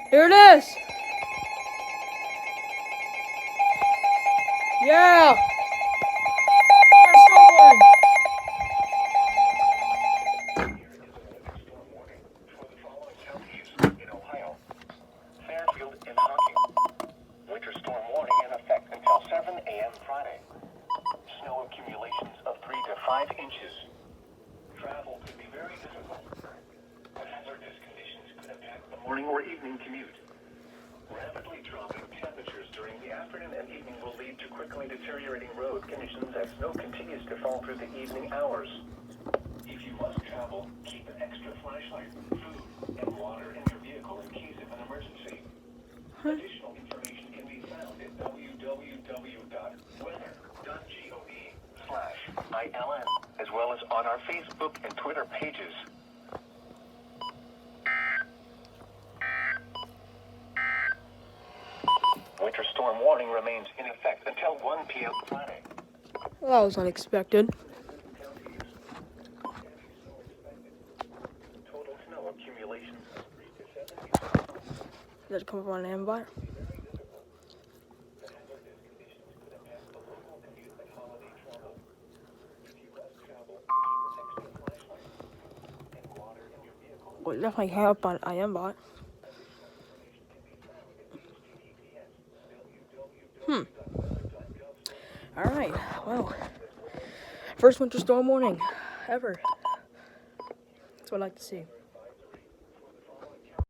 Here it is. Yeah. Here's storm warning. In Ohio, Fairfield and Hocking. Winter storm warning in effect until 7 a.m. Friday. Snow accumulations of 3 to 5 inches. Travel could be very difficult. Hazardous conditions could impact the morning or evening commute. Rapidly dropping temperatures during the afternoon and evening will lead to quickly deteriorating road conditions as snow continues to fall through the evening hours. If you must travel, keep an extra flashlight, food, and water in your vehicle in case of an emergency. Additional information can be found at www.weather.gov/ILN, as well as on our Facebook and Twitter pages. Winter storm warning remains in effect until 1 p.m. Friday. Well, that was unexpected. Total snow accumulations of 3 to 7 inches. Does it come up on an ambot? Hazardous conditions could impact the local commute and holiday travel. If you must travel, keep an extra flashlight, food, and water in your vehicle. Well, it definitely came up on IMBot. Additional information can be found at https www.weather.gov/. Alright, well. First winter storm warning ever. That's what I like to see.